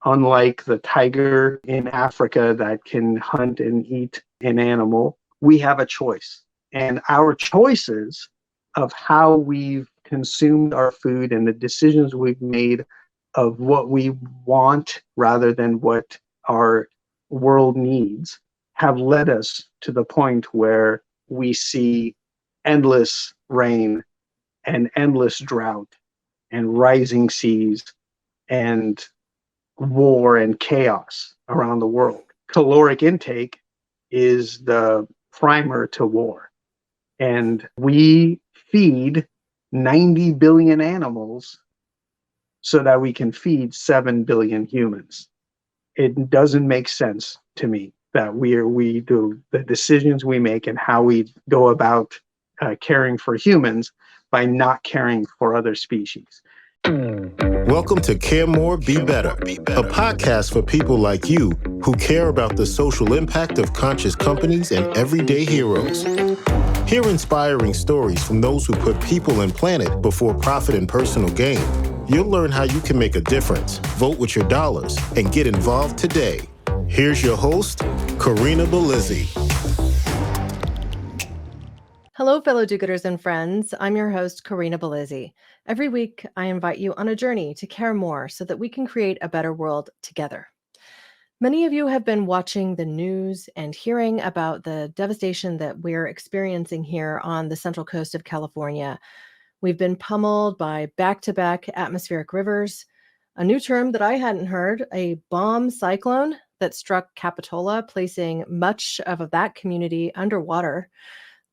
unlike the tiger in Africa that can hunt and eat an animal, we have a choice. And our choices of how we've consumed our food and the decisions we've made of what we want rather than what our world needs have led us to the point where we see endless rain and endless drought and rising seas and war and chaos around the world. Caloric intake is the primer to war. And we feed 90 billion animals so that we can feed 7 billion humans. It doesn't make sense to me that we do the decisions we make and how we go about caring for humans by not caring for other species. Welcome to Care More, Be Better, a podcast for people like you who care about the social impact of conscious companies and everyday heroes. Hear inspiring stories from those who put people and planet before profit and personal gain. You'll learn how you can make a difference, vote with your dollars, and get involved today. Here's your host, Corinna Bellizzi. Hello, fellow do-gooders and friends. I'm your host, Corinna Bellizzi. Every week, I invite you on a journey to care more so that we can create a better world together. Many of you have been watching the news and hearing about the devastation that we're experiencing here on the central coast of California. We've been pummeled by back-to-back atmospheric rivers, a new term that I hadn't heard, a bomb cyclone that struck Capitola, placing much of that community underwater.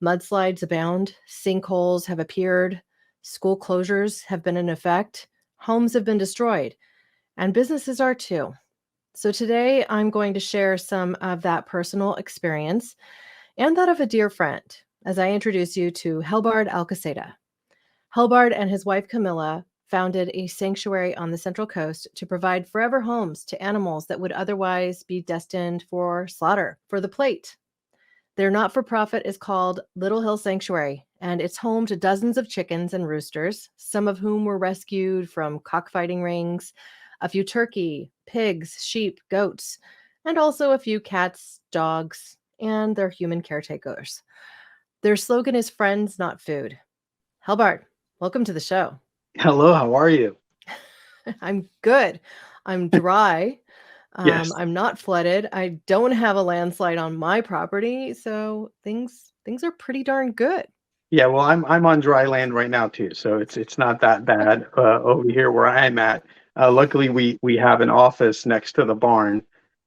Mudslides abound, sinkholes have appeared, school closures have been in effect, homes have been destroyed, and businesses are too. So today I'm going to share some of that personal experience and that of a dear friend as I introduce you to Helbard Alkhassadeh. Helbard and his wife Camilla founded a sanctuary on the Central Coast to provide forever homes to animals that would otherwise be destined for slaughter, for the plate. Their not-for-profit is called Little Hill Sanctuary, and it's home to dozens of chickens and roosters, some of whom were rescued from cockfighting rings, a few turkey, pigs, sheep, goats, and also a few cats, dogs, and their human caretakers. Their slogan is friends, not food. Helbard, welcome to the show. Hello, how are you? I'm good. I'm dry. Yes. I'm not flooded. I don't have a landslide on my property, so things are pretty darn good. Yeah, well, I'm on dry land right now too, so it's not that bad over here where I'm at. Luckily, we have an office next to the barn,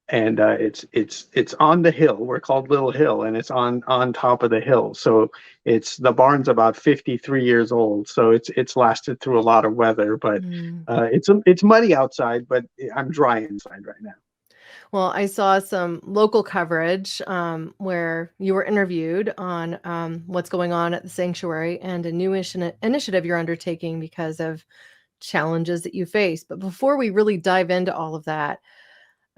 and it's on the hill. We're called Little Hill, and it's on top of the hill. So the barn's about 53 years old, so it's lasted through a lot of weather. But it's muddy outside, but I'm dry inside right now. Well, I saw some local coverage where you were interviewed on what's going on at the sanctuary and a new initiative you're undertaking because of challenges that you face. But before we really dive into all of that,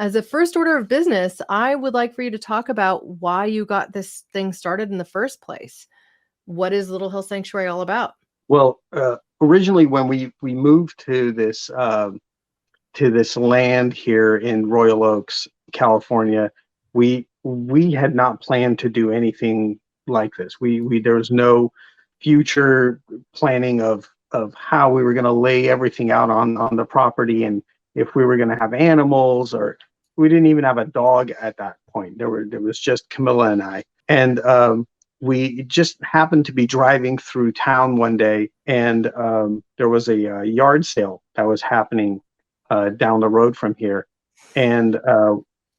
as a first order of business, I would like for you to talk about why you got this thing started in the first place. What is Little Hill Sanctuary all about? Well, originally when we moved to this land here in Royal Oaks, California, we had not planned to do anything like this. There was no future planning of how we were going to lay everything out on the property, and if we were going to have animals, or we didn't even have a dog at that point. There was just Camilla and I, and we just happened to be driving through town one day, and there was a yard sale that was happening down the road from here, and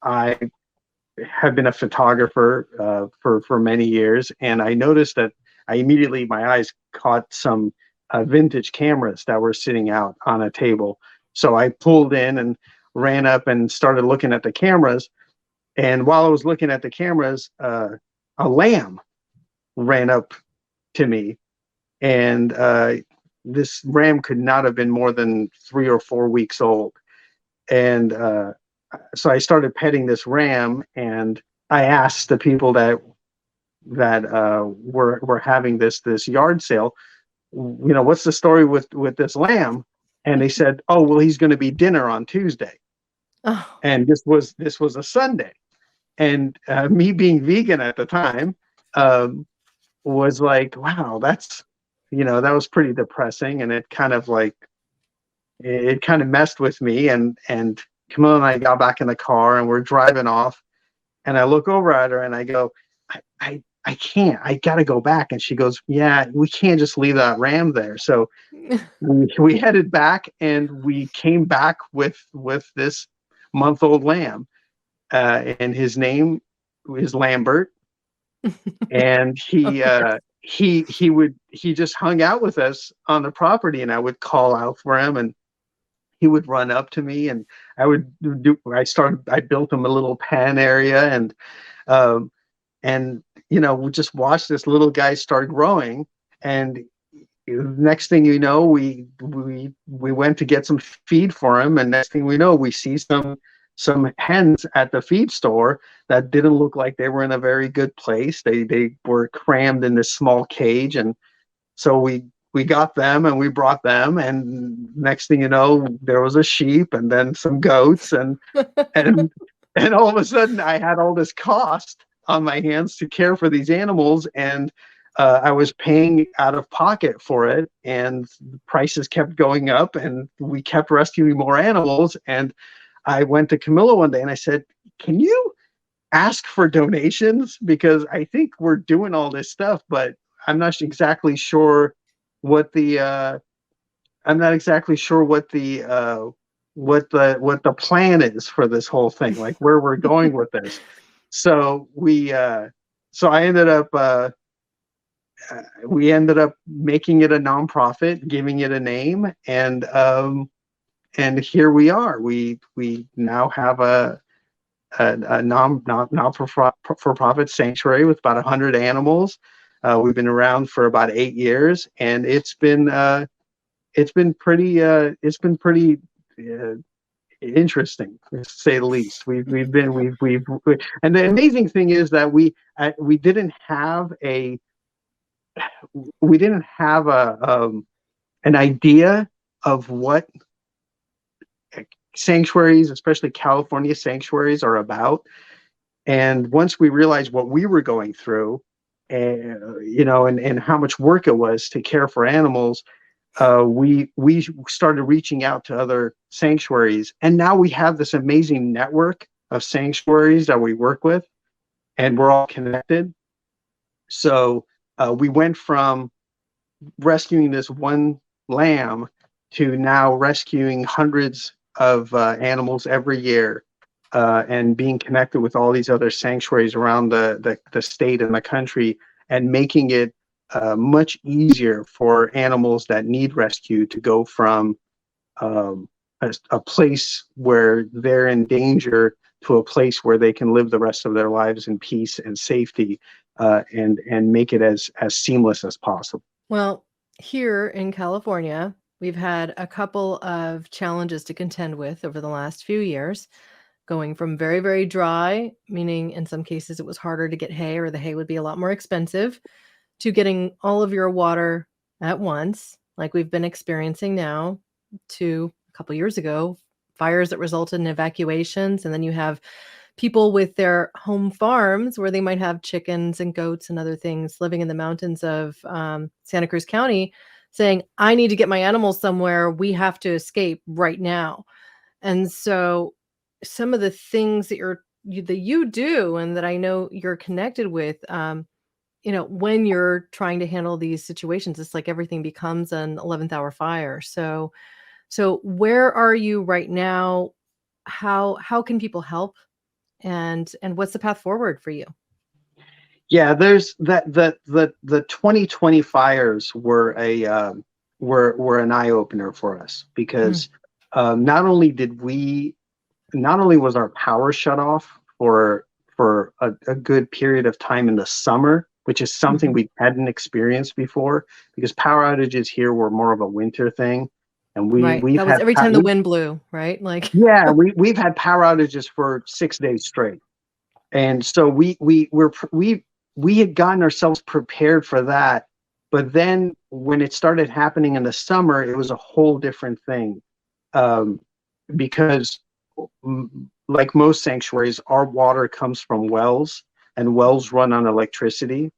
I have been a photographer for many years, and I noticed that my eyes caught some vintage cameras that were sitting out on a table. So I pulled in and ran up and started looking at the cameras. And while I was looking at the cameras, a lamb ran up to me. And this ram could not have been more than 3 or 4 weeks old. And so I started petting this ram, and I asked the people that were having this yard sale, what's the story with this lamb? And they said, oh, well, he's going to be dinner on Tuesday. Oh. And this was a Sunday, and me being vegan at the time, um, was like, wow, that was pretty depressing, and it kind of messed with me. And Camilla and I got back in the car and we're driving off, and I look over at her and I go, I can't. I got to go back. And she goes, yeah, we can't just leave that ram there. So we headed back, and we came back with this month-old lamb, and his name is Lambert, and he just hung out with us on the property, and I would call out for him, and he would run up to me, and I built him a little pen area, um, and we just watched this little guy start growing. And next thing you know, we went to get some feed for him, and next thing we know, we see some hens at the feed store that didn't look like they were in a very good place. They were crammed in this small cage, and so we got them and we brought them, and next thing you know, there was a sheep and then some goats, and and all of a sudden I had all this cost on my hands to care for these animals, and I was paying out of pocket for it, and the prices kept going up, and we kept rescuing more animals. And I went to Camilla one day and I said, can you ask for donations? Because I think we're doing all this stuff, but I'm not exactly sure what the I'm not exactly sure what the plan is for this whole thing, like where we're going with this. So we ended up making it a nonprofit, giving it a name, and here we are. We now have a non for profit sanctuary with about 100 animals. We've been around for about 8 years, and it's been pretty interesting, to say the least. And the amazing thing is that we didn't have an idea of what sanctuaries, especially California sanctuaries, are about. And once we realized what we were going through, and how much work it was to care for animals, we started reaching out to other sanctuaries, and now we have this amazing network of sanctuaries that we work with, and we're all connected. So we went from rescuing this one lamb to now rescuing hundreds of animals every year, and being connected with all these other sanctuaries around the state and the country, and making it much easier for animals that need rescue to go from a place where they're in danger to a place where they can live the rest of their lives in peace and safety, and make it as seamless as possible. Well, here in California, we've had a couple of challenges to contend with over the last few years, going from very, very dry, meaning in some cases it was harder to get hay, or the hay would be a lot more expensive, to getting all of your water at once, like we've been experiencing now, to a couple years ago, fires that resulted in evacuations. And then you have people with their home farms where they might have chickens and goats and other things living in the mountains of Santa Cruz County saying, I need to get my animals somewhere. We have to escape right now. And so some of the things that you do, and that I know you're connected with, when you're trying to handle these situations, it's like everything becomes an 11th hour fire. So where are you right now? How can people help? And what's the path forward for you? Yeah, there's the 2020 fires were were an eye opener for us, because not only was our power shut off for a good period of time in the summer, which is something we hadn't experienced before, because power outages here were more of a winter thing. And Right. we've That was had every time the wind blew, right? Like, yeah, we've had power outages for 6 days straight. And so we had gotten ourselves prepared for that. But then when it started happening in the summer, it was a whole different thing, because like most sanctuaries, our water comes from wells, and wells run on electricity.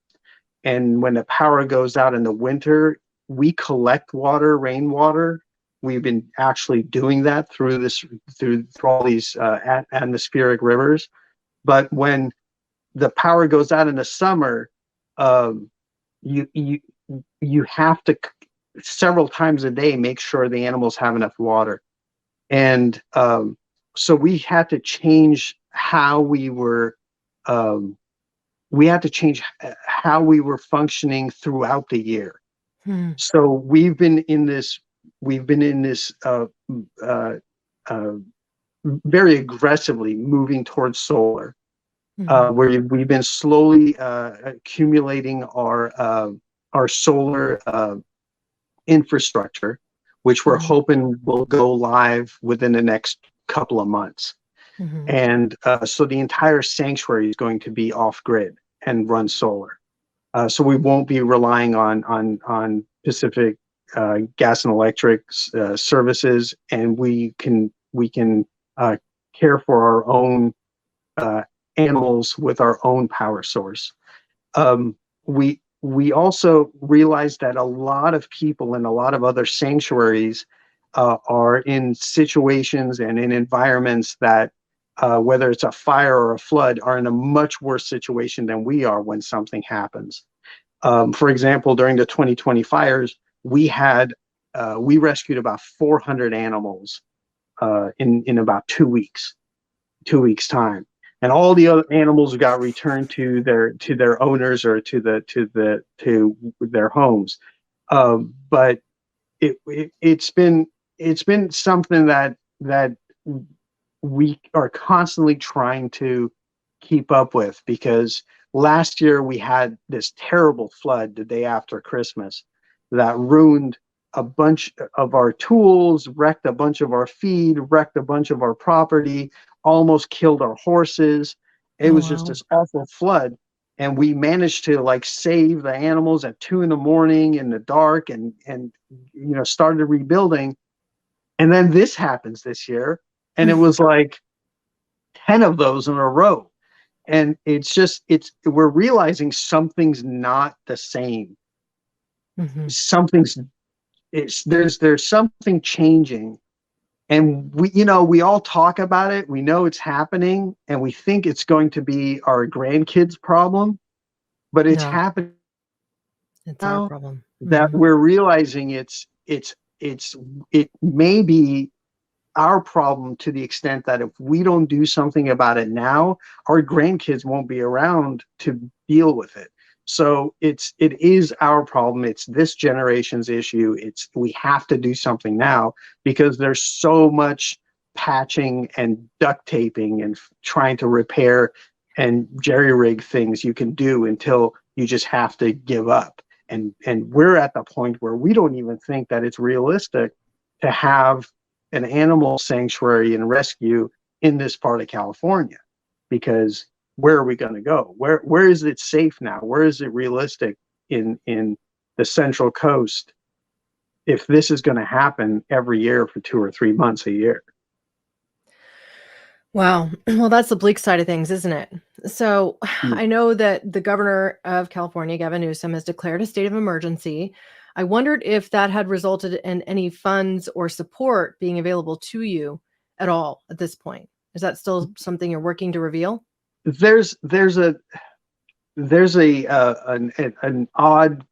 And when the power goes out in the winter, we collect water, rainwater. We've been actually doing that through all these atmospheric rivers. But when the power goes out in the summer, um, you have to several times a day make sure the animals have enough water. And so we had to change how we were. We had to change how we were functioning throughout the year. So we've been in this very aggressively moving towards solar, where we've been slowly accumulating our solar infrastructure, which we're hoping will go live within the next couple of months. And so the entire sanctuary is going to be off grid and run solar. So we won't be relying on Pacific gas and electric services, and we can care for our own animals with our own power source. We also realized that a lot of people in a lot of other sanctuaries are in situations and in environments that, whether it's a fire or a flood, are in a much worse situation than we are when something happens. For example, during the 2020 fires, we rescued about 400 animals in about 2 weeks time, and all the other animals got returned to their owners or to their homes. But it's been something that we are constantly trying to keep up with, because last year we had this terrible flood the day after Christmas that ruined a bunch of our tools, wrecked a bunch of our feed, wrecked a bunch of our property, almost killed our horses. It was just this awful flood. And we managed to save the animals at 2 a.m. in the dark and started rebuilding. And then this happens this year. And it was 10 of those in a row. And we're realizing something's not the same. There's something changing. And we all talk about it. We know it's happening, and we think it's going to be our grandkids' problem, but it's happening. It's our problem. That we're realizing it may be our problem, to the extent that if we don't do something about it now, our grandkids won't be around to deal with it. So it is our problem. It's this generation's issue. We have to do something now, because there's so much patching and duct taping and trying to repair and jerry-rig things you can do until you just have to give up. And we're at the point where we don't even think that it's realistic to have an animal sanctuary and rescue in this part of California, because where are we going to go? Where is it safe now? Where is it realistic in the Central Coast if this is going to happen every year for 2 or 3 months a year? Wow. Well, that's the bleak side of things, isn't it? So I know that the governor of California, Gavin Newsom, has declared a state of emergency. I wondered if that had resulted in any funds or support being available to you at all at this point. Is that still something you're working to reveal? There's an odd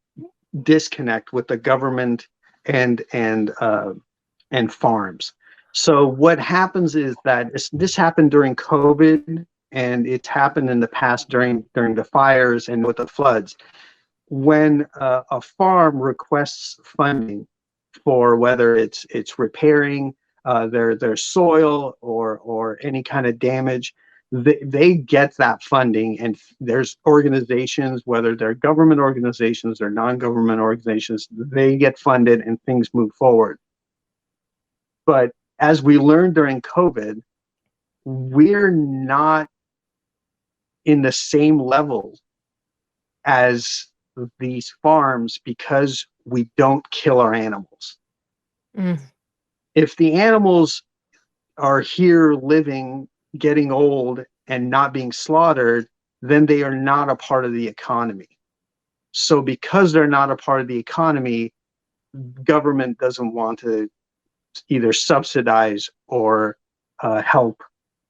disconnect with the government and farms. So what happens is that this happened during COVID, and it's happened in the past during the fires and with the floods. When a farm requests funding for whether it's repairing their soil or any kind of damage, they get that funding, and there's organizations, whether they're government organizations or non-government organizations, they get funded and things move forward. But as we learned during COVID, we're not in the same level as these farms, because we don't kill our animals. If the animals are here living, getting old, and not being slaughtered, then they are not a part of the economy. So because they're not a part of the economy, government doesn't want to either subsidize or help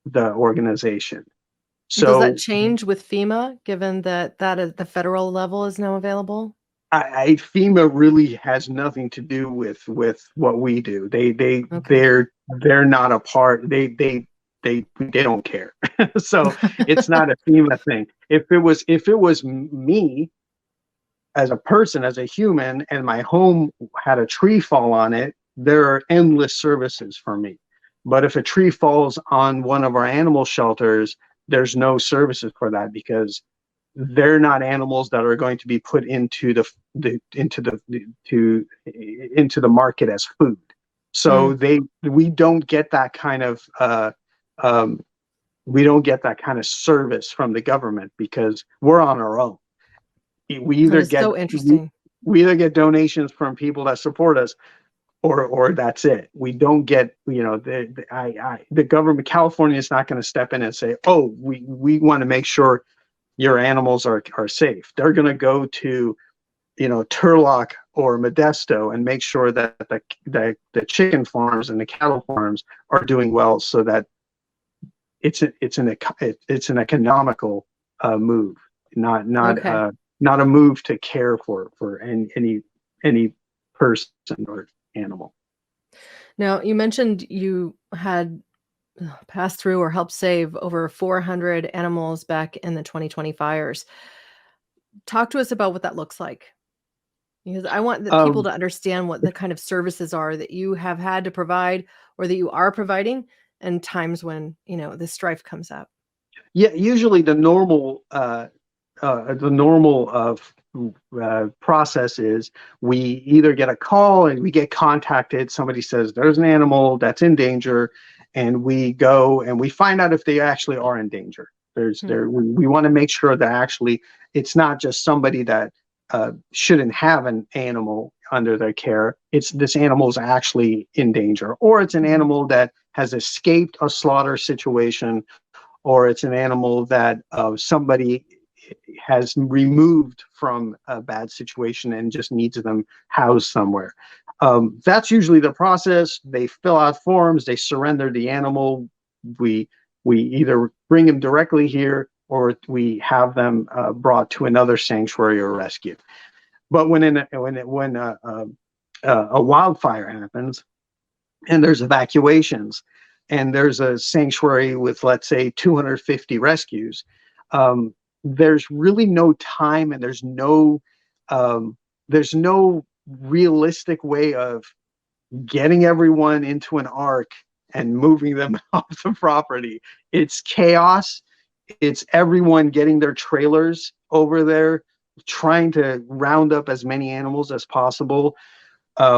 the organization. Does that So change with FEMA, given that that at the federal level is now available? FEMA really has nothing to do with what we do. Okay. They're not a part. They don't care. So it's not a FEMA thing. If it was me as a person, as a human, and my home had a tree fall on it, there are endless services for me. But if a tree falls on one of our animal shelters, there's no services for that, because they're not animals that are going to be put into the market as food. So we don't get that kind of service from the government, because we're on our own. We That either is get so interesting. we either get donations from people that support us, or that's it. We don't get, the government, California is not going to step in and say, oh, we want to make sure your animals are safe. They're going to go to, Turlock or Modesto and make sure that the chicken farms and the cattle farms are doing well, so that it's an economical move, not Okay. not a move to care for any person or animal. Now, you mentioned you had passed through or helped save over 400 animals back in the 2020 fires. Talk to us about what that looks like, because I want the people Um, to understand what the kind of services are that you have had to provide or that you are providing in times when, this strife comes up. yeah, usually the normal process is, we either get a call and we get contacted. Somebody says there's an animal that's in danger, and we go and we find out if they actually are in danger. We want to make sure that actually it's not just somebody that shouldn't have an animal under their care. It's this animal is actually in danger, or it's an animal that has escaped a slaughter situation, or it's an animal that somebody has removed from a bad situation and just needs them housed somewhere. That's usually the process. They fill out forms, they surrender the animal. We either bring them directly here, or we have them brought to another sanctuary or rescue. But when a wildfire happens and there's evacuations, and there's a sanctuary with, let's say, 250 rescues, there's really no time, and there's no realistic way of getting everyone into an ark and moving them off the property. It's chaos. It's everyone getting their trailers over there, trying to round up as many animals as possible.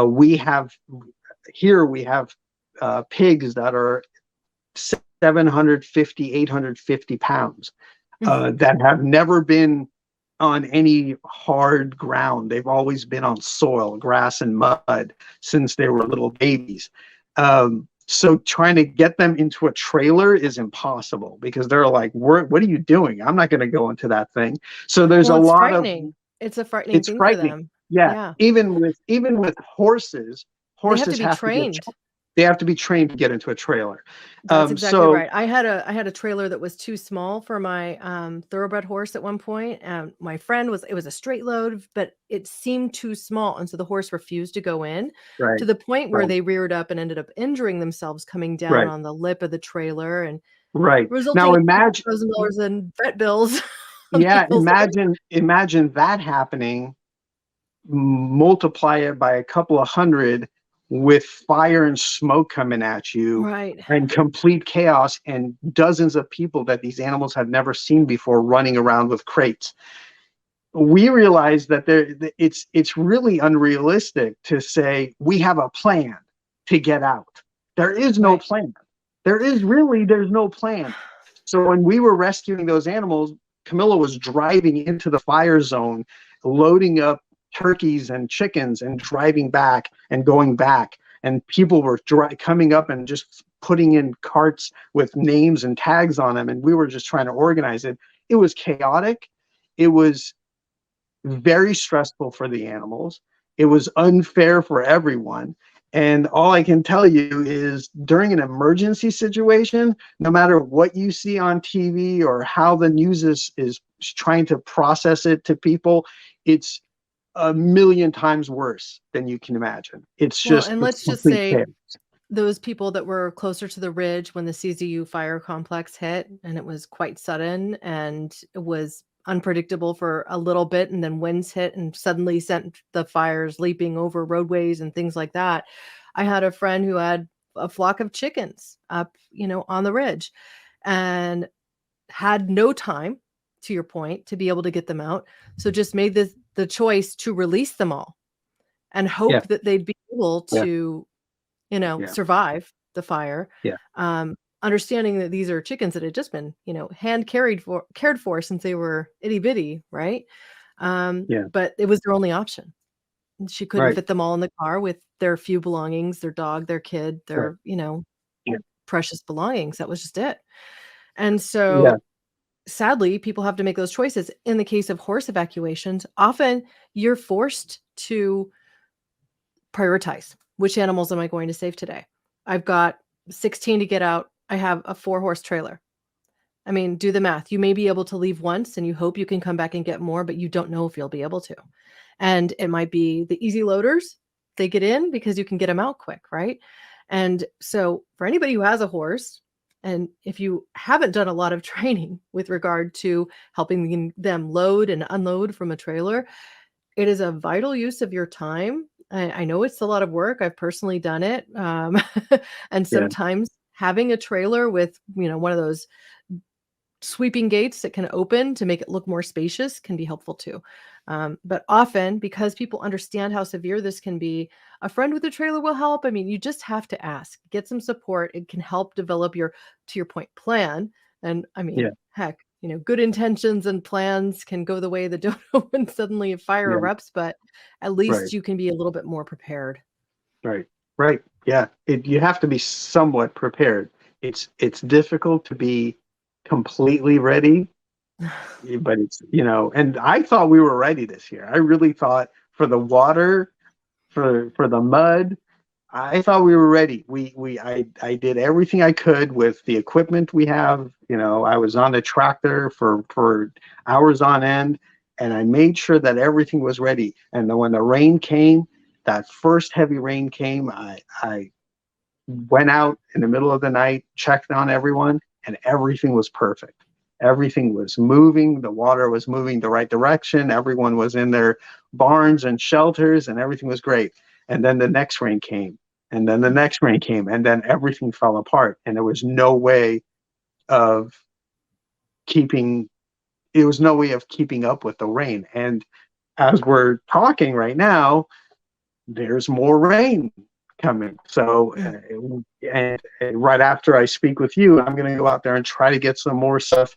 We have pigs that are 750, 850 pounds that have never been on any hard ground. They've always been on soil, grass, and mud since they were little babies. So trying to get them into a trailer is impossible, because they're like, what are you doing? I'm not going to go into that thing. So there's Well, a it's lot frightening. It's a frightening it's thing for frightening. them. Yeah. Yeah. Even with horses, They have to horses be have to get trained. they have to be trained to get into a trailer. That's exactly So right. I had a trailer that was too small for my thoroughbred horse at one point. My friend it was a straight load, but it seemed too small, and so the horse refused to go in, right, to the point where right, they reared up and ended up injuring themselves coming down right, on the lip of the trailer, and right. resulting Now in imagine, $1,000 in vet bills on yeah, people's heads. imagine that happening, multiply it by a couple of hundred, with fire and smoke coming at you, Right. and complete chaos, and dozens of people that these animals had never seen before running around with crates. We realize that it's really unrealistic to say we have a plan to get out. There is no Right. plan. There's no plan. So when we were rescuing those animals, Camilla was driving into the fire zone, loading up turkeys and chickens, and driving back and going back. And people were coming up and just putting in carts with names and tags on them, and we were just trying to organize it. It was chaotic. It was very stressful for the animals. It was unfair for everyone. And all I can tell you is during an emergency situation, no matter what you see on TV or how the news is trying to process it to people, it's a million times worse than you can imagine. It's Well, just and it's let's just complete say chaos. those people that were closer to the ridge when the CZU fire complex hit, and it was quite sudden and it was unpredictable for a little bit, and then winds hit and suddenly sent the fires leaping over roadways and things like that. I had a friend who had a flock of chickens up, on the ridge and had no time, to your point, to be able to get them out. So just made the choice to release them all and Yeah, hope that they'd be able yeah, to yeah, survive the fire. yeah, Understanding that these are chickens that had just been, cared for since they were itty bitty, right? yeah. But it was their only option. She couldn't Right, fit them all in the car with their few belongings, their dog, their kid, right. their, Yeah, precious belongings. That was just it. And yeah, so sadly, people have to make those choices. In the case of horse evacuations, often you're forced to prioritize. Which animals am I going to save today? I've got 16 to get out. I have a 4-horse trailer. I mean, do the math. You may be able to leave once and you hope you can come back and get more, but you don't know if you'll be able to. And it might be the easy loaders. They get in because you can get them out quick, right? And so for anybody who has a horse, and if you haven't done a lot of training with regard to helping them load and unload from a trailer, it is a vital use of your time. I know it's a lot of work. I've personally done it. And yeah, sometimes having a trailer with, one of those sweeping gates that can open to make it look more spacious can be helpful too. But often, because people understand how severe this can be, a friend with a trailer will help. I mean, you just have to ask, get some support. It can help develop to your point, plan. And I mean, yeah, heck, good intentions and plans can go the way that don't know when suddenly a fire yeah. erupts, but at Right, least you can be a little bit more prepared. right, right. Yeah, you have to be somewhat prepared. It's difficult to be completely ready, but it's and I thought we were ready this year. I really thought for the water, for the mud, I thought we were ready. I did everything I could with the equipment we have. I was on the tractor for hours on end, and I made sure that everything was ready. And then when the rain came, that first heavy rain came, I went out in the middle of the night, checked on everyone, and everything was perfect. Everything was moving. The water was moving the right direction. Everyone was in their barns and shelters, and everything was great. And then the next rain came, and then the next rain came, and then everything fell apart. And there was no way of keeping. It was no way of keeping up with the rain. And as we're talking right now, there's more rain coming. So, and right after I speak with you, I'm going to go out there and try to get some more stuff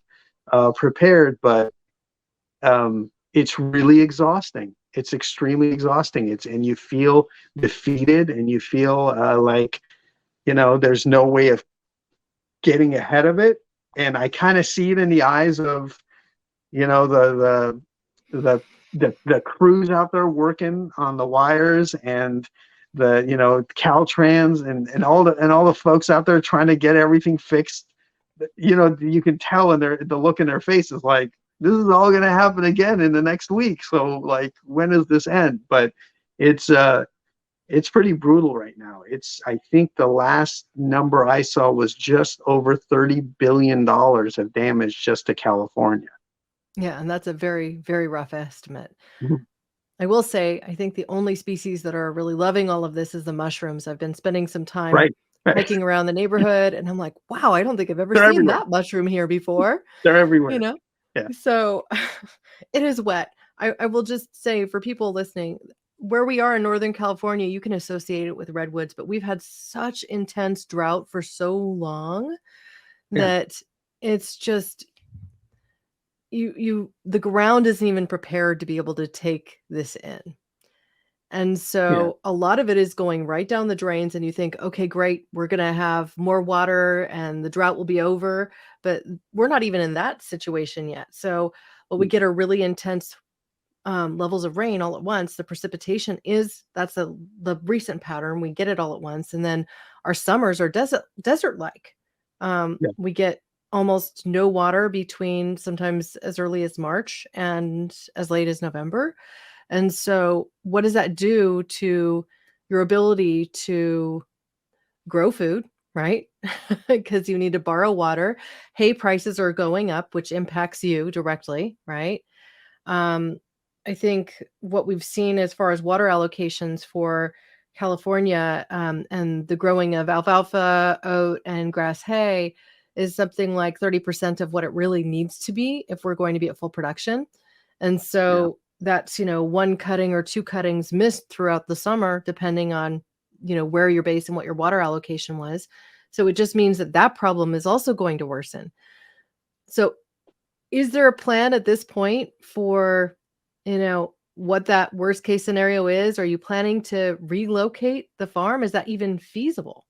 prepared. But it's really exhausting. It's extremely exhausting. And you feel defeated, and you feel like there's no way of getting ahead of it. And I kind of see it in the eyes of the crews out there working on the wires, and the Caltrans, and all the folks out there trying to get everything fixed. You can tell in the look in their faces, like, this is all going to happen again in the next week. So, like, when does this end? But it's pretty brutal right now. I think the last number I saw was just over $30 billion of damage just to California. Yeah, and that's a very, very rough estimate. Mhm. I will say, I think the only species that are really loving all of this is the mushrooms. I've been spending some time Right. Right. hiking around the neighborhood, and I'm like, wow, I don't think I've ever They're seen everywhere. that mushroom here before, They're you everywhere. know? Yeah. So it is wet. I will just say for people listening, where we are in Northern California, you can associate it with redwoods, but we've had such intense drought for so long Yeah. that it's just the ground isn't even prepared to be able to take this in. And Yeah. so a lot of it is going right down the drains, and you think, okay, great, we're going to have more water and the drought will be over. But we're not even in that situation yet. So when we get a really intense levels of rain all at once, the precipitation that's the recent pattern. We get it all at once. And then our summers are desert like. Yeah. We get almost no water between sometimes as early as March and as late as November. And so what does that do to your ability to grow food, right? Because you need to borrow water. Hay prices are going up, which impacts you directly, right? Um, I think what we've seen as far as water allocations for California, and the growing of alfalfa, oat, and grass hay is something like 30% of what it really needs to be if we're going to be at full production. And Yeah. so that's, one cutting or two cuttings missed throughout the summer, depending on, where you're based and what your water allocation was. So it just means that problem is also going to worsen. So is there a plan at this point for, what that worst case scenario is? Are you planning to relocate the farm? Is that even feasible?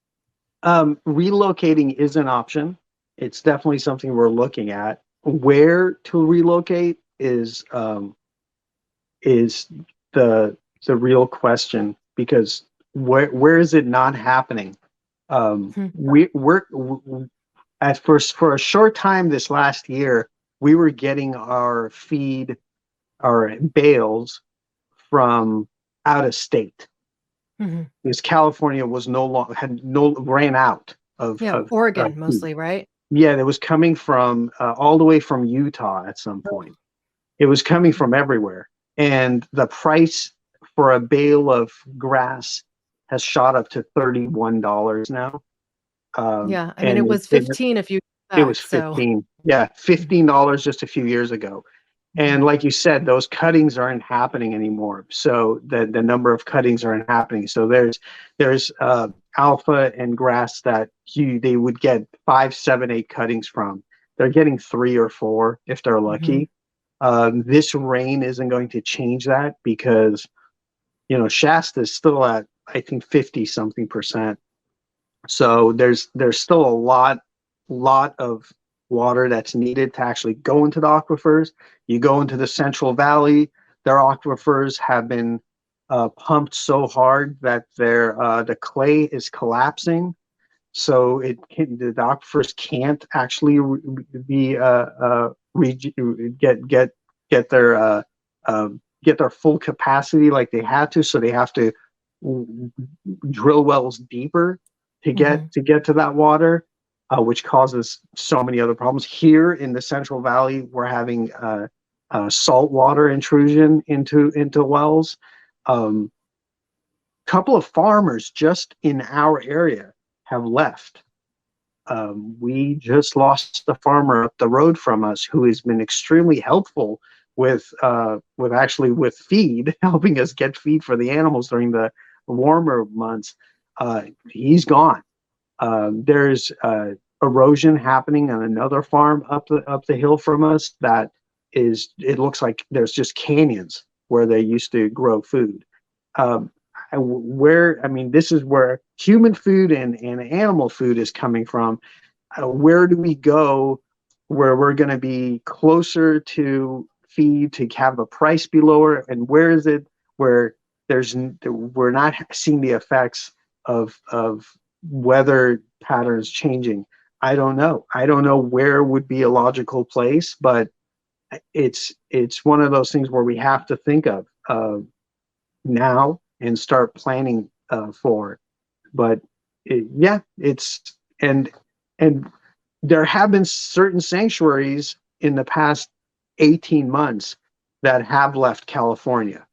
Relocating is an option. It's definitely something we're looking at. Where to relocate is the real question, because where is it not happening? Hmm. At first, for a short time this last year, we were getting our bales from out of state, Mhm. because California was ran out Yeah, of Oregon food. mostly, right? Yeah, that was coming from all the way from Utah at some point. It was coming Okay. from everywhere. And the price for a bale of grass has shot up to $31 now. Yeah, I mean, it And was 15 a few it back, was so 15. Yeah, $15 just a few years ago. And Mhm. like you said, those cuttings aren't happening anymore. So the number of cuttings aren't happening. So there's alpha and grass that they would get 5, 7, 8 cuttings from. They're getting 3 or 4 if they're Mhm. lucky. This rain isn't going to change that, because Shasta is still at, I think, 50 something percent. So there's still a lot of water that's needed to actually go into the aquifers. You go into the Central Valley, their aquifers have been pumped so hard that the clay is collapsing. So the aquifers can't actually be get their get their full capacity like they had to. So they have to drill wells deeper Mhm. to get to that water, which causes so many other problems. Here in the Central Valley, we're having salt water intrusion into wells. Um, Couple of farmers just in our area have left. We just lost a farmer up the road from us who has been extremely helpful with feed, helping us get feed for the animals during the warmer months. He's gone. There's erosion happening on another farm up the hill from us that it looks like there's just canyons where they used to grow food. Um, this is where human food and animal food is coming from. Where do we go where we're going to be closer to feed, to have the price be lower, and where is it where we're not seeing the effects of weather patterns changing? I don't know. I don't know where would be a logical place, but it's one of those things where we have to think of now and start planning for. But yeah, and and there have been certain sanctuaries in the past 18 months that have left California.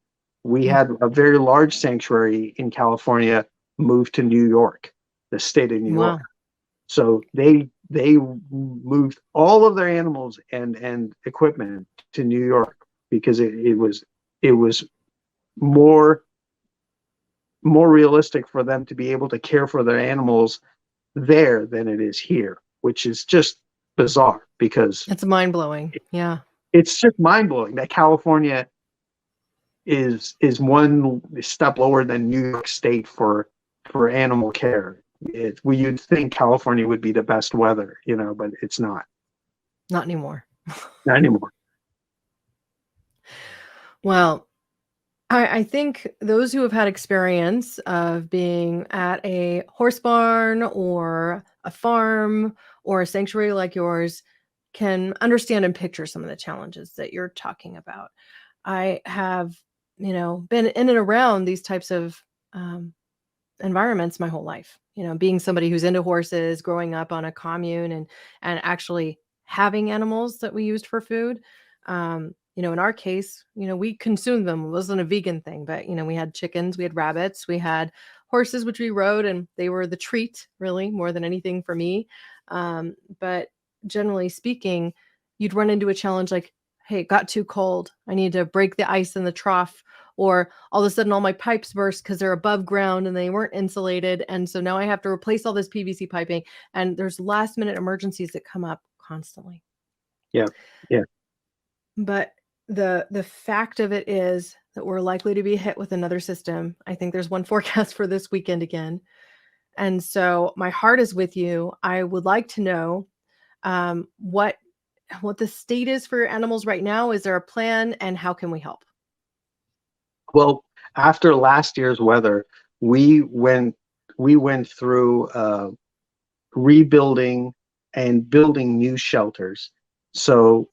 We Mm. had a very large sanctuary in California move to New York, the state of New York. Wow. So they moved all of their animals and equipment to New York, because it was more realistic for them to be able to care for their animals there than it is here, which is just bizarre, because It's mind-blowing. Yeah. it's just mind blowing that California is one step lower than New York State for animal care. You'd think California would be the best weather, but it's not. Not anymore. Not anymore. Well, I think those who have had experience of being at a horse barn or a farm or a sanctuary like yours can understand and picture some of the challenges that you're talking about. I have, been in and around these types of environments my whole life. Being somebody who's into horses, growing up on a commune, and actually having animals that we used for food. In our case, we consumed them. It wasn't a vegan thing, but we had chickens, we had rabbits, we had horses, which we rode, and they were the treat, really, more than anything for me. But generally speaking, you'd run into a challenge like, hey, it got too cold. I need to break the ice in the trough. Or all of a sudden all my pipes burst because they're above ground and they weren't insulated. And so now I have to replace all this PVC piping. And there's last minute emergencies that come up constantly. Yeah. Yeah. But the fact of it is that we're likely to be hit with another system. I think there's one forecast for this weekend again. And so my heart is with you. I would like to know what the state is for your animals right now. Is there a plan, and how can we help? Well, after last year's weather, we went through rebuilding and building new shelters. So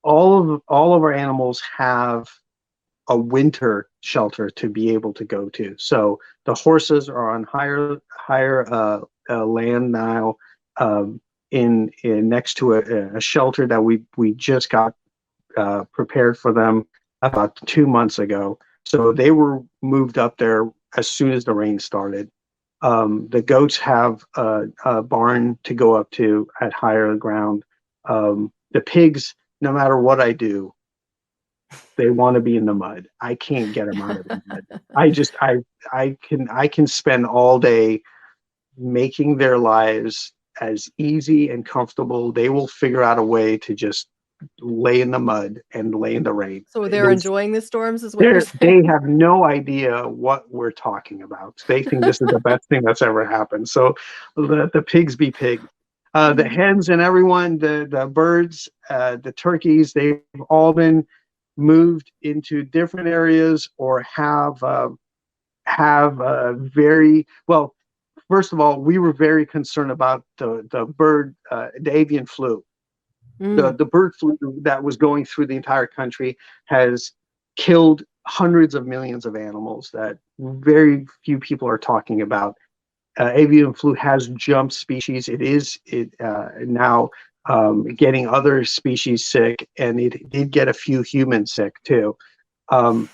all of our animals have a winter shelter to be able to go to. So the horses are on higher land now, in next to a shelter that we just got prepared for them about 2 months ago. So they were moved up there as soon as the rain started. The goats have a barn to go up to at higher ground. The pigs, no matter what I do, they want to be in the mud. I can't get them out of the mud. I can spend all day making their lives as easy and comfortable. They will figure out a way to just lay in the mud and lay in the rain. So they're enjoying the storms as well. They have no idea what we're talking about. They think this is the best thing that's ever happened. So the pigs be pigs. The hens and everyone, the birds, the turkeys, they've all been moved into different areas or have very well. First of all, we were very concerned about the bird, the avian flu. The bird flu that was going through the entire country has killed hundreds of millions of animals that very few people are talking about. Avian flu has jumped species. It is now getting other species sick, and it did get a few humans sick too.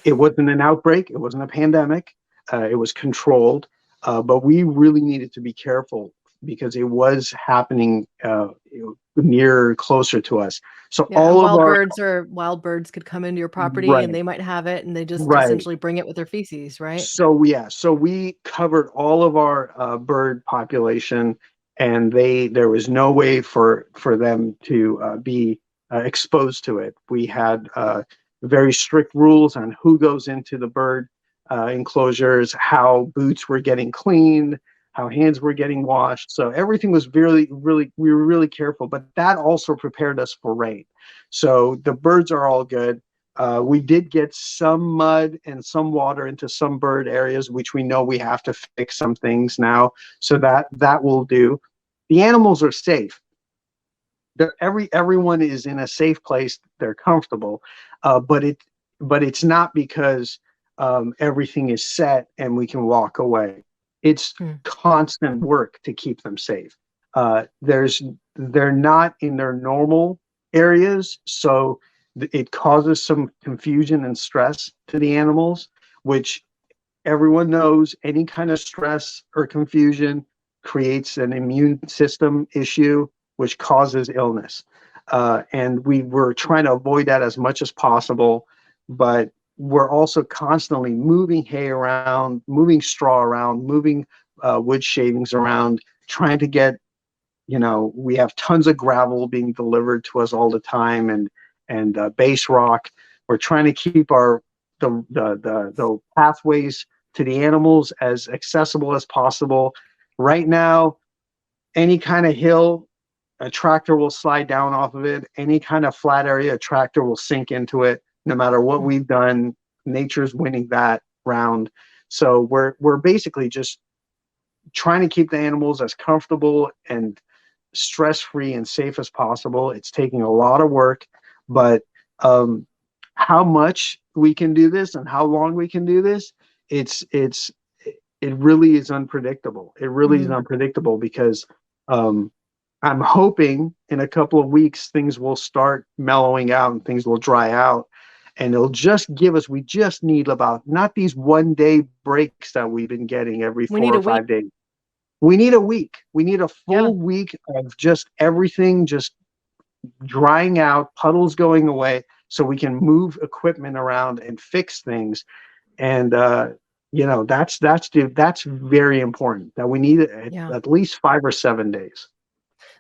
It wasn't an outbreak. It wasn't a pandemic. It was controlled, but we really needed to be careful because it was happening closer to us. So all of our wild birds could come into your property, right, and they might have it, and they just right, essentially bring it with their feces, right? So we covered all of our bird population, and there was no way for them to be exposed to it. We had very strict rules on who goes into the bird enclosures, how boots were getting cleaned, how hands were getting washed. So everything was we were really careful, but that also prepared us for rain. So the birds are all good. We did get some mud and some water into some bird areas, which we know we have to fix some things now. So that will do. The animals are safe. Everyone is in a safe place. They're comfortable, but it's not because everything is set and we can walk away. It's constant work to keep them safe. They're not in their normal areas, so it causes some confusion and stress to the animals, which everyone knows any kind of stress or confusion creates an immune system issue, which causes illness. And we were trying to avoid that as much as possible, but we're also constantly moving hay around, moving straw around, moving wood shavings around, trying to get, we have tons of gravel being delivered to us all the time, and base rock. We're trying to keep our the pathways to the animals as accessible as possible. Right now, any kind of hill, a tractor will slide down off of it. Any kind of flat area, a tractor will sink into it. No matter what we've done, nature's winning that round. So we're basically just trying to keep the animals as comfortable and stress-free and safe as possible. It's taking a lot of work, but how much we can do this and how long we can do this, it really is unpredictable. It really is unpredictable because I'm hoping in a couple of weeks things will start mellowing out and things will dry out, and it'll just give us. We just need about not these 1-day breaks that we've been getting every 4 or 5 days. We need a week. We need a full week of just everything just drying out, puddles going away, so we can move equipment around and fix things. And that's very important. That we need at least 5 or 7 days.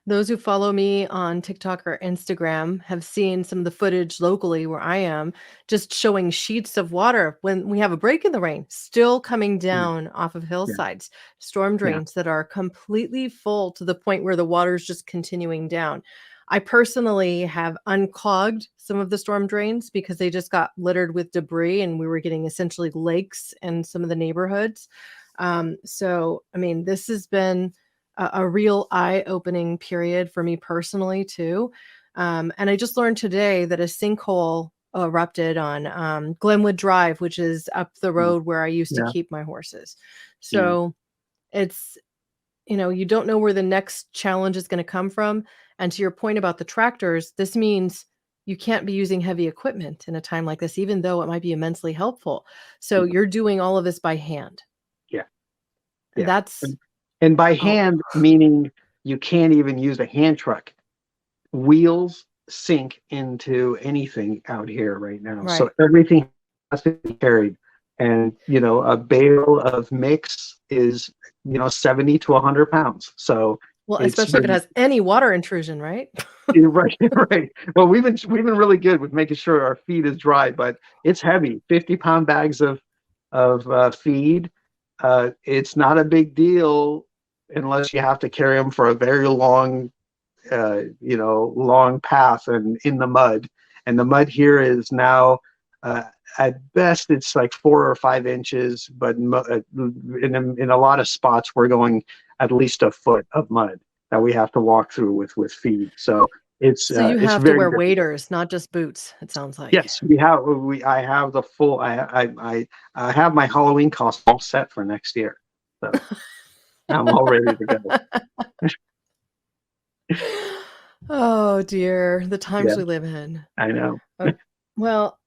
Those who follow me on TikTok or Instagram have seen some of the footage locally where I am, just showing sheets of water when we have a break in the rain, still coming down off of hillsides, storm drains that are completely full to the point where the water is just continuing down. I personally have unclogged some of the storm drains because they just got littered with debris and we were getting essentially lakes in some of the neighborhoods. So, I mean, this has been a real eye-opening period for me personally too. And I just learned today that a sinkhole erupted on Glenwood Drive, which is up the road where I used to keep my horses. So it's, you don't know where the next challenge is going to come from. And to your point about the tractors, this means you can't be using heavy equipment in a time like this, even though it might be immensely helpful. So you're doing all of this by hand. Yeah. And that's... And by hand, meaning you can't even use a hand truck. Wheels sink into anything out here right now. Right. So everything has to be carried. And, a bale of mix is, 70 to 100 pounds. So, well, especially if it has any water intrusion, right? Right. Well, we've been really good with making sure our feed is dry, but it's heavy. 50-pound bags of feed. It's not a big deal unless you have to carry them for a very long, long path and in the mud. And the mud here is now, at best, it's like 4 or 5 inches, but in a lot of spots, we're going at least a foot of mud that we have to walk through with feed. So it's you it's have to very wear difficult. waders, not just boots. It sounds like. Yes, I have the full. I have my Halloween costume all set for next year. So. I'm all ready to go. Oh dear, the times we live in. I know. Well,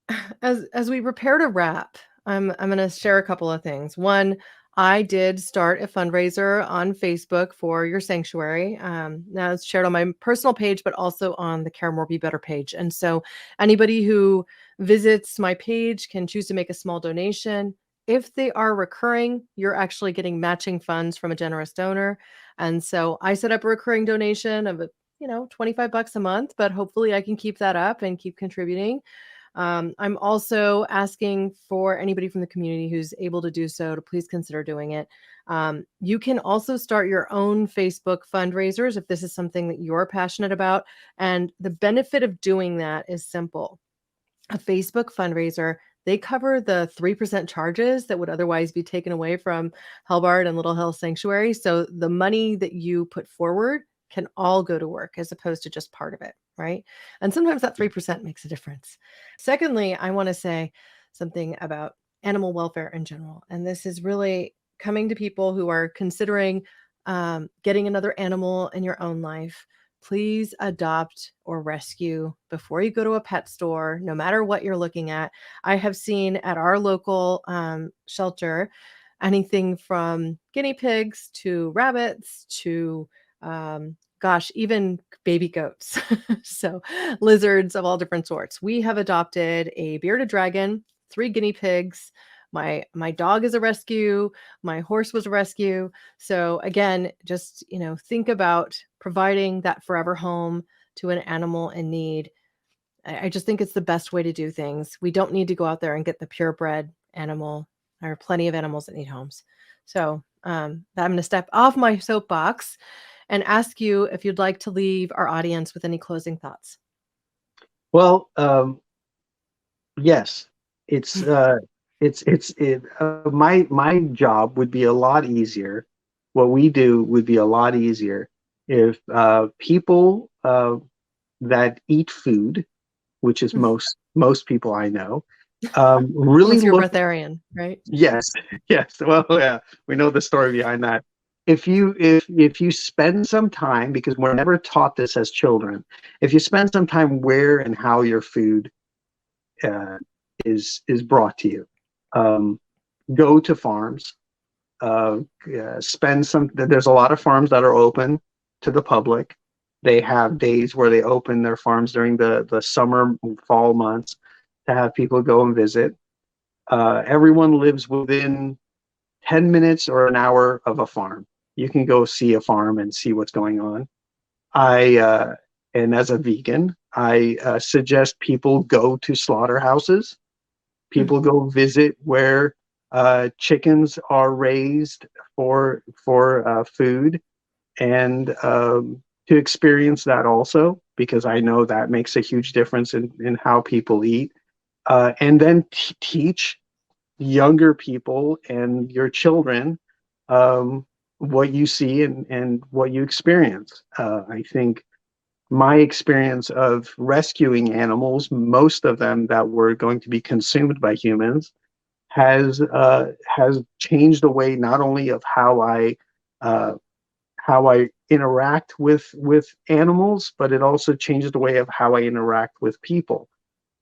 as we prepare to wrap, I'm going to share a couple of things. One, I did start a fundraiser on Facebook for your sanctuary. Now it's shared on my personal page, but also on the Care More Be Better page. And so anybody who visits my page can choose to make a small donation. If they are recurring, you're actually getting matching funds from a generous donor. And so I set up a recurring donation of, $25 a month, but hopefully I can keep that up and keep contributing. I'm also asking for anybody from the community who's able to do so to please consider doing it. You can also start your own Facebook fundraisers if this is something that you're passionate about. And the benefit of doing that is simple. A Facebook fundraiser, they cover the 3% charges that would otherwise be taken away from Helbard and Little Hill Sanctuary. So the money that you put forward can all go to work as opposed to just part of it, right? And sometimes that 3% makes a difference. Secondly, I want to say something about animal welfare in general. And this is really coming to people who are considering getting another animal in your own life. Please adopt or rescue before you go to a pet store, no matter what you're looking at. I have seen at our local shelter anything from guinea pigs to rabbits to, even baby goats. So lizards of all different sorts. We have adopted a bearded dragon, 3 guinea pigs. My dog is a rescue. My horse was a rescue. So again, just, think about providing that forever home to an animal in need. I just think it's the best way to do things. We don't need to go out there and get the purebred animal. There are plenty of animals that need homes. So I'm going to step off my soapbox and ask you if you'd like to leave our audience with any closing thoughts. Well, yes, it's my job would be a lot easier. What we do would be a lot easier if people that eat food, which is most people I know, really Unless you're look. breatharian, right? Yes, yes. Well, yeah, we know the story behind that. If you spend some time, because we're never taught this as children, if you spend some time where and how your food uh, is brought to you, go to farms, spend some. There's a lot of farms that are open to the public. They have days where they open their farms during the summer, fall months to have people go and visit. Everyone lives within 10 minutes or an hour of a farm. You can go see a farm and see what's going on. And as a vegan, I suggest people go to slaughterhouses. People go visit where chickens are raised for food, and to experience that also, because I know that makes a huge difference in how people eat. And then teach younger people and your children what you see and what you experience. I think my experience of rescuing animals, most of them that were going to be consumed by humans, has changed the way not only of uh, how I interact with animals, but it also changes the way of how I interact with people.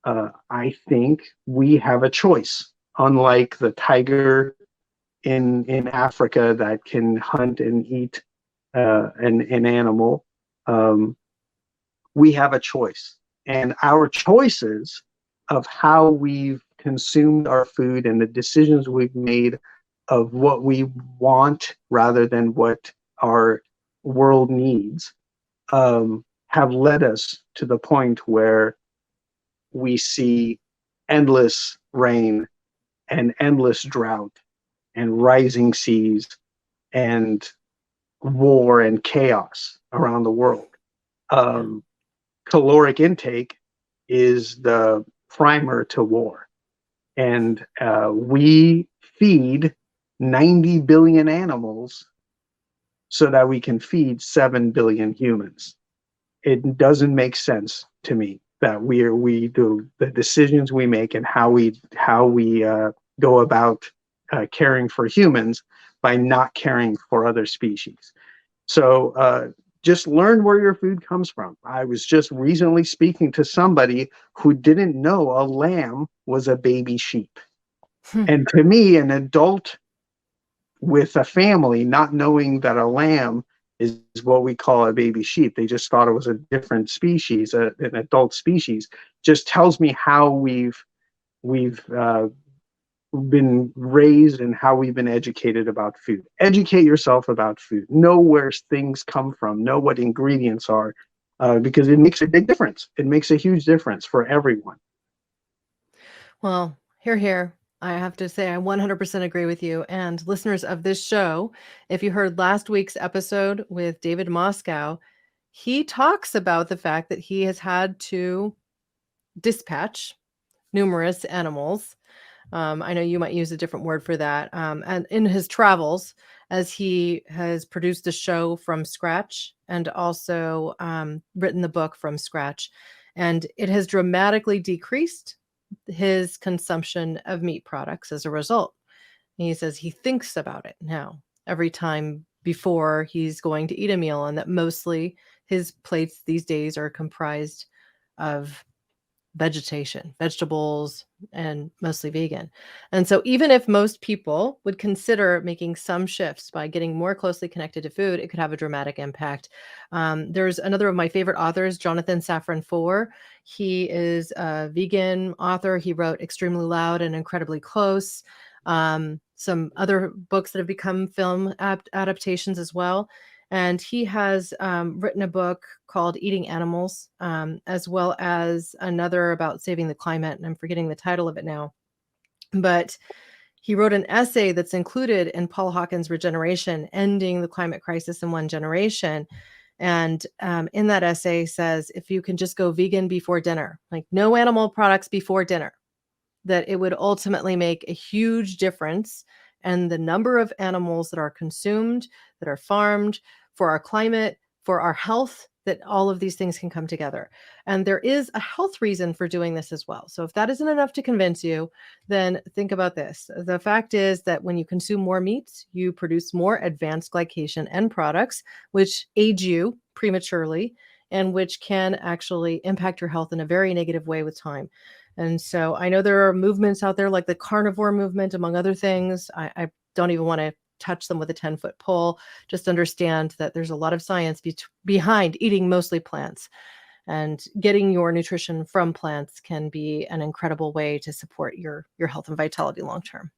I think we have a choice, unlike the tiger in Africa that can hunt and eat an animal. We have a choice, and our choices of how we've consumed our food and the decisions we've made of what we want rather than what our world needs have led us to the point where we see endless rain and endless drought and rising seas and war and chaos around the world. Caloric intake is the primer to war. And we feed 90 billion animals so that we can feed 7 billion humans. It doesn't make sense to me that we do the decisions we make and how we go about caring for humans by not caring for other species. So just learn where your food comes from. I was just recently speaking to somebody who didn't know a lamb was a baby sheep. And to me, an adult with a family not knowing that a lamb is what we call a baby sheep, they just thought it was a different species, an adult species, just tells me how we've been raised and how we've been educated about food. Educate yourself about food. Know where things come from. Know what ingredients are, because it makes a big difference. It makes a huge difference for everyone. Well, here. I have to say I 100% agree with you. And listeners of this show, if you heard last week's episode with David Moscow, he talks about the fact that he has had to dispatch numerous animals. I know you might use a different word for that. And in his travels, as he has produced the show from scratch and also written the book from scratch, and it has dramatically decreased his consumption of meat products as a result. And he says he thinks about it now every time before he's going to eat a meal, and that mostly his plates these days are comprised of vegetables, and mostly vegan. And so even if most people would consider making some shifts by getting more closely connected to food, it could have a dramatic impact. There's another of my favorite authors, Jonathan Safran Foer. He is a vegan author. He wrote Extremely Loud and Incredibly Close. Some other books that have become film adaptations as well. And he has written a book called Eating Animals, as well as another about saving the climate. And I'm forgetting the title of it now. But he wrote an essay that's included in Paul Hawken's Regeneration, Ending the Climate Crisis in One Generation. And in that essay says, if you can just go vegan before dinner, like no animal products before dinner, that it would ultimately make a huge difference in the number of animals that are consumed, that are farmed, for our climate, for our health, that all of these things can come together. And there is a health reason for doing this as well. So if that isn't enough to convince you, then think about this. The fact is that when you consume more meat, you produce more advanced glycation end products, which age you prematurely and which can actually impact your health in a very negative way with time. And so I know there are movements out there like the carnivore movement, among other things. I don't even want to touch them with a 10-foot pole. Just understand that there's a lot of science behind eating mostly plants, and getting your nutrition from plants can be an incredible way to support your health and vitality long term.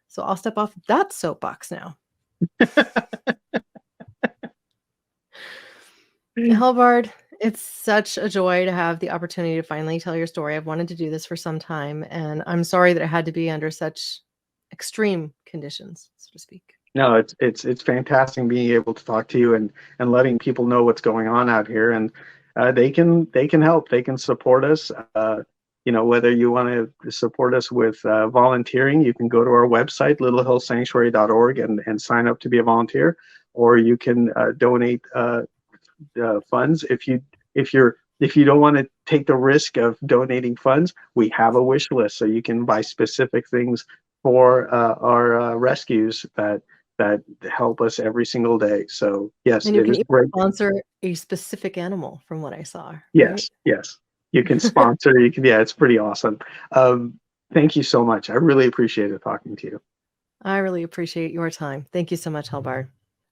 So I'll step off that soapbox now. Helbard, it's such a joy to have the opportunity to finally tell your story. I've wanted to do this for some time, and I'm sorry that it had to be under such extreme conditions, so to speak. No, it's fantastic being able to talk to you and letting people know what's going on out here, and they can help, they can support us. Whether you want to support us with volunteering, you can go to our website littlehillsanctuary.org and sign up to be a volunteer, or you can donate funds. If you don't want to take the risk of donating funds, we have a wish list, so you can buy specific things for our rescues that help us every single day. So yes, and you it can is great. Sponsor a specific animal, from what I saw. Right? Yes, you can sponsor. You can. Yeah, it's pretty awesome. Thank you so much. I really appreciated talking to you. I really appreciate your time. Thank you so much, Helbard.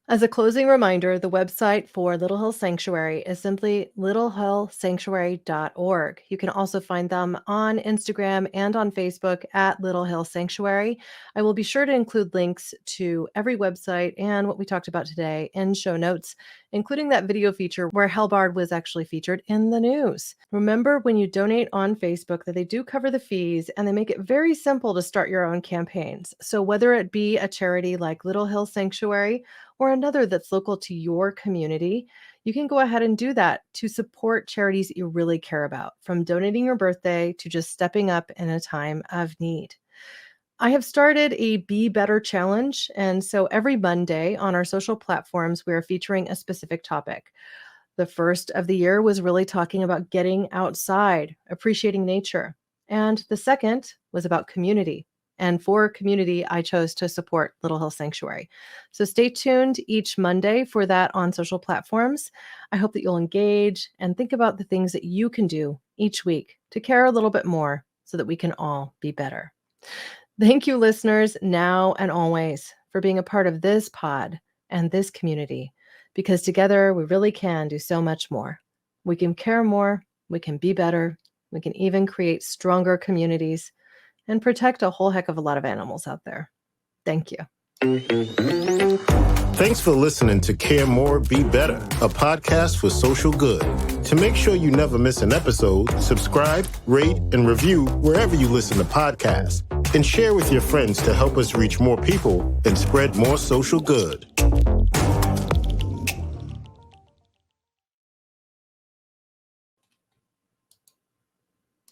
As a closing reminder, the website for Little Hill Sanctuary is simply littlehillsanctuary.org. You can also find them on Instagram and on Facebook at Little Hill Sanctuary. I will be sure to include links to every website and what we talked about today in show notes, including that video feature where Helbard was actually featured in the news. Remember, when you donate on Facebook, that they do cover the fees and they make it very simple to start your own campaigns. So whether it be a charity like Little Hill Sanctuary or another that's local to your community, you can go ahead and do that to support charities you really care about, from donating your birthday to just stepping up in a time of need. I have started a Be Better challenge, and so every Monday on our social platforms, we are featuring a specific topic. The first of the year was really talking about getting outside, appreciating nature. And the second was about community. And for community, I chose to support Little Hill Sanctuary. So stay tuned each Monday for that on social platforms. I hope that you'll engage and think about the things that you can do each week to care a little bit more so that we can all be better. Thank you, listeners, now and always, for being a part of this pod and this community, because together we really can do so much more. We can care more, we can be better, we can even create stronger communities and protect a whole heck of a lot of animals out there. Thank you. Thanks for listening to Care More, Be Better, a podcast for social good. To make sure you never miss an episode, subscribe, rate, and review wherever you listen to podcasts, and share with your friends to help us reach more people and spread more social good.